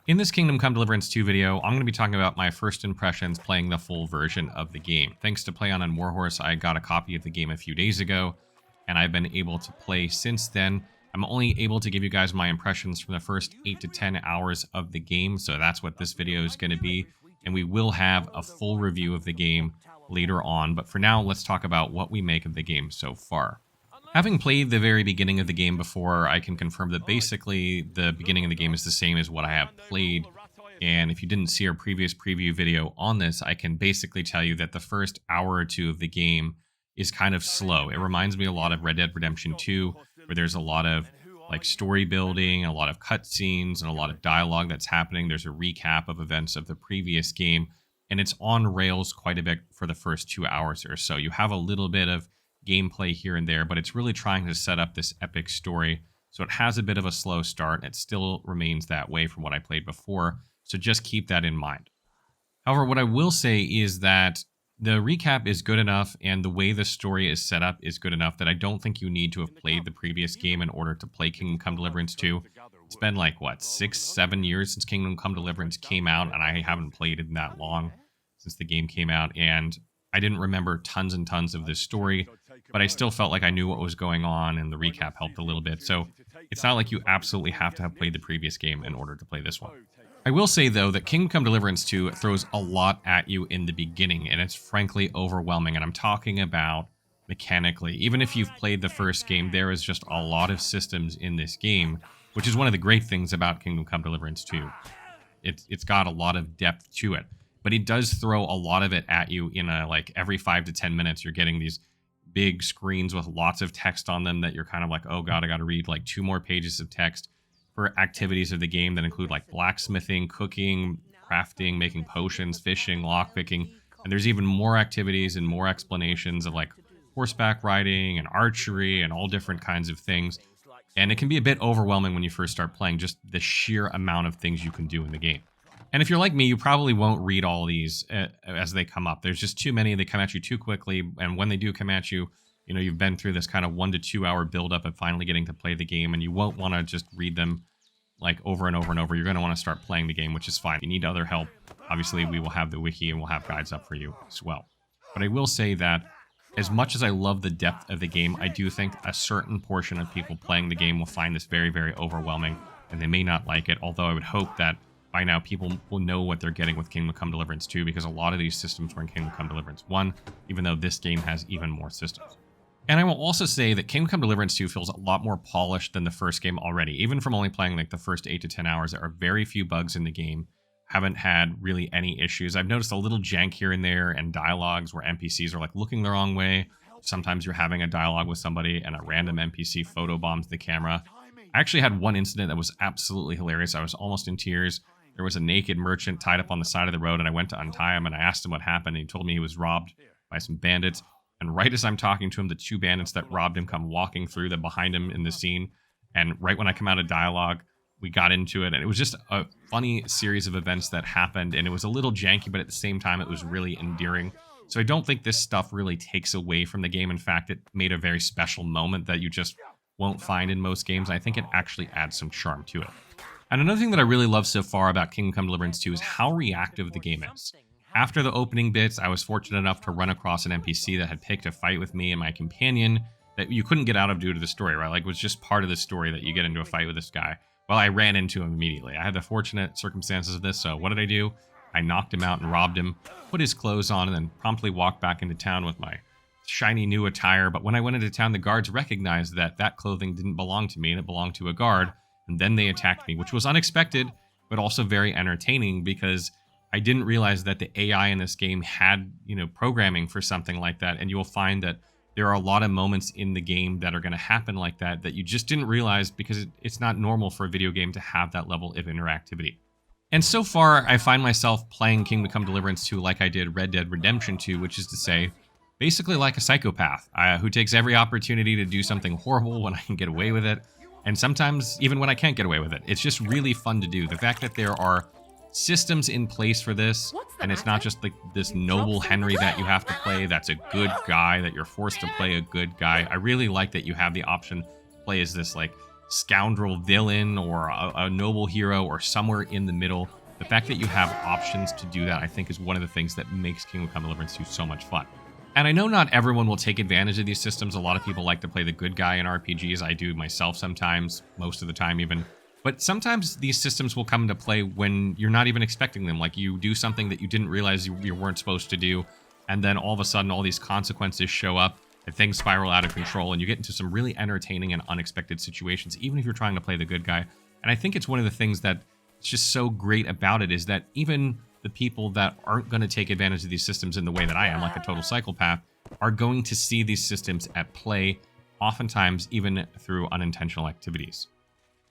In this Kingdom Come Deliverance 2 video, I'm going to be talking about my first impressions playing the full version of the game. Thanks to Plaion and Warhorse, I got a copy of the game a few days ago, and I've been able to play since then. I'm only able to give you guys my impressions from the first 8 to 10 hours of the game, so that's what this video is going to be, and we will have a full review of the game later on, but for now, let's talk about what we make of the game so far. Having played the very beginning of the game before, I can confirm that basically the beginning of the game is the same as what I have played. And if you didn't see our previous preview video on this, I can basically tell you that the first hour or two of the game is kind of slow. It reminds me a lot of Red Dead Redemption 2, where there's a lot of like story building, a lot of cutscenes, and a lot of dialogue that's happening. There's a recap of events of the previous game, and it's on rails quite a bit for the first 2 hours or so. You have a little bit of gameplay here and there, but it's really trying to set up this epic story. So it has a bit of a slow start. It still remains that way from what I played before. So just keep that in mind. However, what I will say is that the recap is good enough and the way the story is set up is good enough that I don't think you need to have played the previous game in order to play Kingdom Come Deliverance 2. It's been like, what, 6-7 years since Kingdom Come Deliverance came out, and I haven't played it in that long since the game came out, and I didn't remember tons and tons of this story, but I still felt like I knew what was going on, and the recap helped a little bit. So it's not like you absolutely have to have played the previous game in order to play this one. I will say, though, that Kingdom Come Deliverance 2 throws a lot at you in the beginning, and it's frankly overwhelming. And I'm talking about mechanically. Even if you've played the first game, there is just a lot of systems in this game, which is one of the great things about Kingdom Come Deliverance 2. It's got a lot of depth to it. But it does throw a lot of it at you in a, like, every 5 to 10 minutes, you're getting these big screens with lots of text on them that you're kind of like, oh god, I gotta read like 2 more pages of text for activities of the game that include like blacksmithing, cooking, crafting, making potions, fishing, lockpicking, and there's even more activities and more explanations of like horseback riding and archery and all different kinds of things. And it can be a bit overwhelming when you first start playing, just the sheer amount of things you can do in the game. And if you're like me, you probably won't read all these as they come up. There's just too many. They come at you too quickly. And when they do come at you, you know, you've been through this kind of 1 to 2 hour buildup of finally getting to play the game. And you won't want to just read them like over and over and over. You're going to want to start playing the game, which is fine. If you need other help, obviously we will have the wiki and we'll have guides up for you as well. But I will say that as much as I love the depth of the game, I do think a certain portion of people playing the game will find this very, very overwhelming. And they may not like it, although I would hope that by now, people will know what they're getting with Kingdom Come Deliverance 2, because a lot of these systems were in Kingdom Come Deliverance 1, even though this game has even more systems. And I will also say that Kingdom Come Deliverance 2 feels a lot more polished than the first game already. Even from only playing like the first 8 to 10 hours, there are very few bugs in the game. Haven't had really any issues. I've noticed a little jank here and there and dialogues where NPCs are like looking the wrong way. Sometimes you're having a dialogue with somebody and a random NPC photobombs the camera. I actually had one incident that was absolutely hilarious. I was almost in tears. There was a naked merchant tied up on the side of the road, and I went to untie him, and I asked him what happened, and he told me he was robbed by some bandits. And right as I'm talking to him, the 2 bandits that robbed him come walking through behind him in the scene. And right when I come out of dialogue, we got into it, and it was just a funny series of events that happened, and it was a little janky, but at the same time, it was really endearing. So I don't think this stuff really takes away from the game. In fact, it made a very special moment that you just won't find in most games. I think it actually adds some charm to it. And another thing that I really love so far about Kingdom Come Deliverance 2 is how reactive the game is. After the opening bits, I was fortunate enough to run across an NPC that had picked a fight with me and my companion that you couldn't get out of due to the story, right? Like, it was just part of the story that you get into a fight with this guy. Well, I ran into him immediately. I had the fortunate circumstances of this, so what did I do? I knocked him out and robbed him, put his clothes on, and then promptly walked back into town with my shiny new attire. But when I went into town, the guards recognized that that clothing didn't belong to me and it belonged to a guard. And then they attacked me, which was unexpected, but also very entertaining because I didn't realize that the AI in this game had, you know, programming for something like that. And you will find that there are a lot of moments in the game that are going to happen like that that you just didn't realize because it's not normal for a video game to have that level of interactivity. And so far, I find myself playing Kingdom Come Deliverance 2 like I did Red Dead Redemption 2, which is to say, basically like a psychopath who takes every opportunity to do something horrible when I can get away with it. And sometimes even when I can't get away with it. It's just really fun to do. The fact that there are systems in place for this, and it's not just like this noble Henry that you have to play that's a good guy, that you're forced to play a good guy. I really like that you have the option to play as this like scoundrel villain or a noble hero or somewhere in the middle. The fact that you have options to do that, I think, is one of the things that makes Kingdom Come Deliverance 2 so much fun. And I know not everyone will take advantage of these systems. A lot of people like to play the good guy in RPGs. I do myself sometimes, most of the time even. But sometimes these systems will come into play when you're not even expecting them. Like you do something that you didn't realize you weren't supposed to do, and then all of a sudden all these consequences show up and things spiral out of control, and you get into some really entertaining and unexpected situations, even if you're trying to play the good guy. And I think it's one of the things that's just so great about it is that even the people that aren't going to take advantage of these systems in the way that I am, like a total psychopath, are going to see these systems at play, oftentimes even through unintentional activities.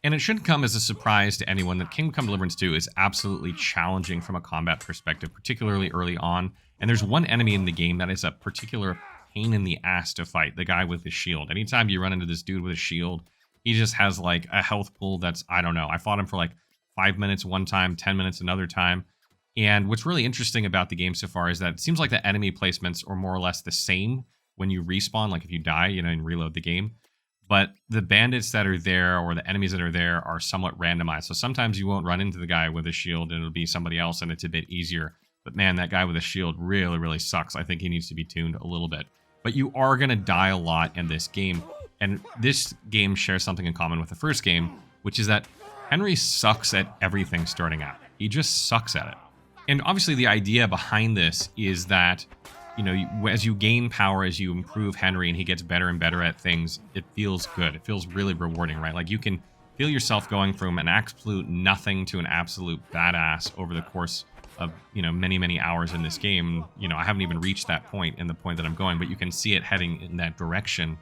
And it shouldn't come as a surprise to anyone that Kingdom Come Deliverance 2 is absolutely challenging from a combat perspective, particularly early on. And there's one enemy in the game that is a particular pain in the ass to fight, the guy with the shield. Anytime you run into this dude with a shield, he just has like a health pool that's, I don't know. I fought him for like 5 minutes one time, 10 minutes another time. And what's really interesting about the game so far is that it seems like the enemy placements are more or less the same when you respawn, like if you die, and reload the game. But the bandits that are there or the enemies that are there are somewhat randomized. So sometimes you won't run into the guy with a shield and it'll be somebody else and it's a bit easier. But man, that guy with a shield really, really sucks. I think he needs to be tuned a little bit. But you are going to die a lot in this game. And this game shares something in common with the first game, which is that Henry sucks at everything starting out. He just sucks at it. And obviously the idea behind this is that, as you gain power, as you improve Henry and he gets better and better at things, it feels good. It feels really rewarding, right? Like you can feel yourself going from an absolute nothing to an absolute badass over the course of, many, many hours in this game. I haven't even reached that point in the point that I'm going, but you can see it heading in that direction.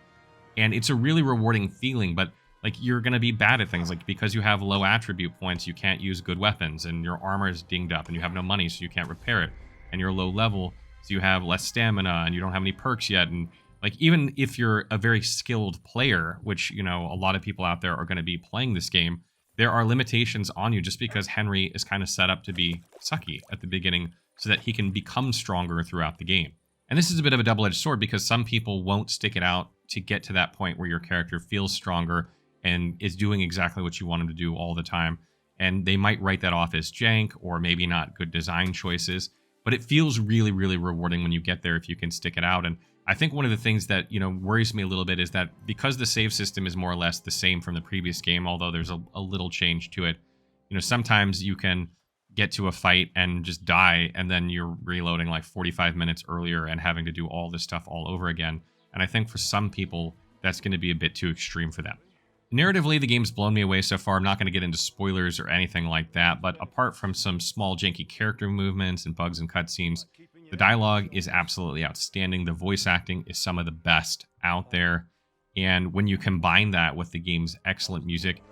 And it's a really rewarding feeling, but like you're going to be bad at things, like because you have low attribute points, you can't use good weapons and your armor is dinged up and you have no money, so you can't repair it. And you're low level, so you have less stamina and you don't have any perks yet. And like, even if you're a very skilled player, which, a lot of people out there are going to be playing this game, there are limitations on you just because Henry is kind of set up to be sucky at the beginning so that he can become stronger throughout the game. And this is a bit of a double-edged sword because some people won't stick it out to get to that point where your character feels stronger and is doing exactly what you want him to do all the time. And they might write that off as jank or maybe not good design choices, but it feels really, really rewarding when you get there if you can stick it out. And I think one of the things that, worries me a little bit is that because the save system is more or less the same from the previous game, although there's a little change to it, sometimes you can get to a fight and just die, and then you're reloading like 45 minutes earlier and having to do all this stuff all over again. And I think for some people, that's going to be a bit too extreme for them. Narratively, the game's blown me away so far. I'm not going to get into spoilers or anything like that, but apart from some small janky character movements and bugs and cutscenes, the dialogue is absolutely outstanding. The voice acting is some of the best out there. And when you combine that with the game's excellent music,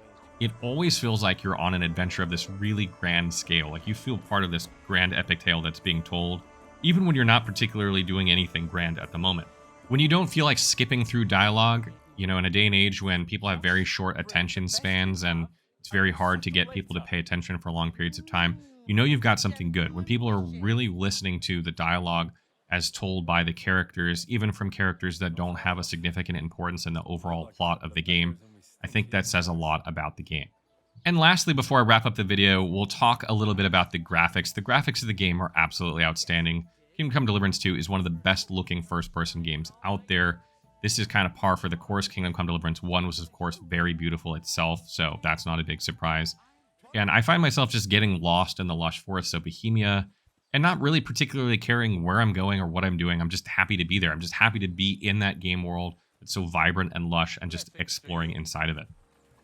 it always feels like you're on an adventure of this really grand scale. Like you feel part of this grand epic tale that's being told, even when you're not particularly doing anything grand at the moment. When you don't feel like skipping through dialogue, in a day and age when people have very short attention spans and it's very hard to get people to pay attention for long periods of time, you've got something good. When people are really listening to the dialogue as told by the characters, even from characters that don't have a significant importance in the overall plot of the game, I think that says a lot about the game. And lastly, before I wrap up the video, we'll talk a little bit about the graphics. The graphics of the game are absolutely outstanding. Kingdom Come Deliverance 2 is one of the best looking first-person games out there. This is kind of par for the course. Kingdom Come Deliverance 1 was, of course, very beautiful itself, so that's not a big surprise. And I find myself just getting lost in the lush forests of Bohemia and not really particularly caring where I'm going or what I'm doing. I'm just happy to be there. I'm just happy to be in that game world. It's so vibrant and lush and just exploring inside of it.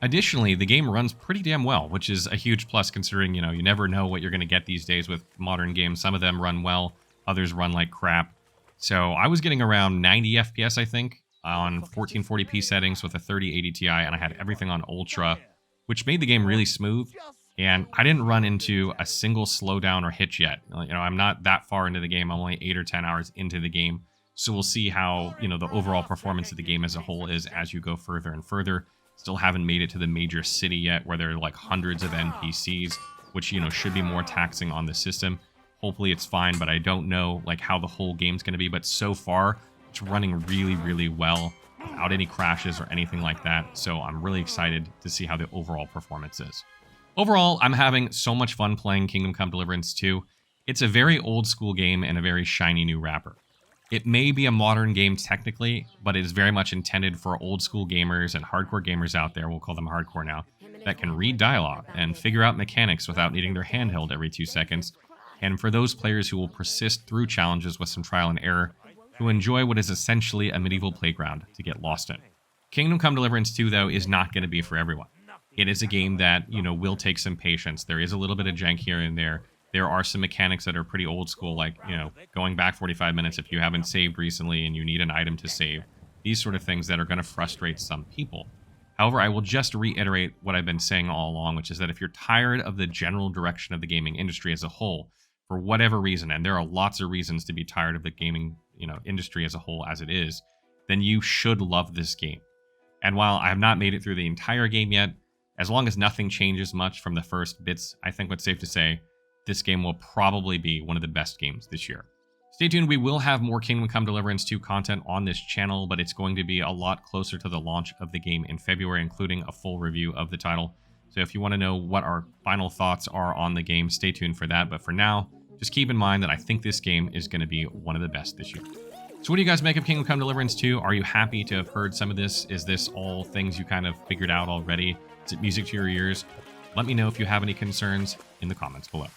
Additionally, the game runs pretty damn well, which is a huge plus considering, you never know what you're going to get these days with modern games. Some of them run well, others run like crap. So I was getting around 90 FPS, I think, on 1440p settings with a 3080 Ti, and I had everything on Ultra, which made the game really smooth. And I didn't run into a single slowdown or hitch yet. I'm not that far into the game. I'm only 8 or 10 hours into the game. So we'll see how, the overall performance of the game as a whole is as you go further and further. Still haven't made it to the major city yet, where there are like hundreds of NPCs, which, should be more taxing on the system. Hopefully it's fine, but I don't know like how the whole game's going to be. But so far, it's running really, really well. without any crashes or anything like that. So I'm really excited to see how the overall performance is. Overall, I'm having so much fun playing Kingdom Come Deliverance 2. It's a very old school game and a very shiny new wrapper. It may be a modern game technically, but it is very much intended for old school gamers and hardcore gamers out there, we'll call them hardcore now, that can read dialogue and figure out mechanics without needing their handheld every 2 seconds, and for those players who will persist through challenges with some trial and error, who enjoy what is essentially a medieval playground to get lost in. Kingdom Come Deliverance 2, though, is not going to be for everyone. It is a game that, will take some patience. There is a little bit of jank here and there. There are some mechanics that are pretty old school, like, going back 45 minutes if you haven't saved recently and you need an item to save. These sort of things that are going to frustrate some people. However, I will just reiterate what I've been saying all along, which is that if you're tired of the general direction of the gaming industry as a whole, for whatever reason, and there are lots of reasons to be tired of the gaming, industry as a whole as it is, then you should love this game. And while I have not made it through the entire game yet, as long as nothing changes much from the first bits, I think what's safe to say, this game will probably be one of the best games this year. Stay tuned, we will have more Kingdom Come Deliverance 2 content on this channel, but it's going to be a lot closer to the launch of the game in February, including a full review of the title. So if you want to know what our final thoughts are on the game, stay tuned for that. But for now, just keep in mind that I think this game is going to be one of the best this year. So what do you guys make of Kingdom Come Deliverance 2? Are you happy to have heard some of this? Is this all things you kind of figured out already? Is it music to your ears? Let me know if you have any concerns in the comments below.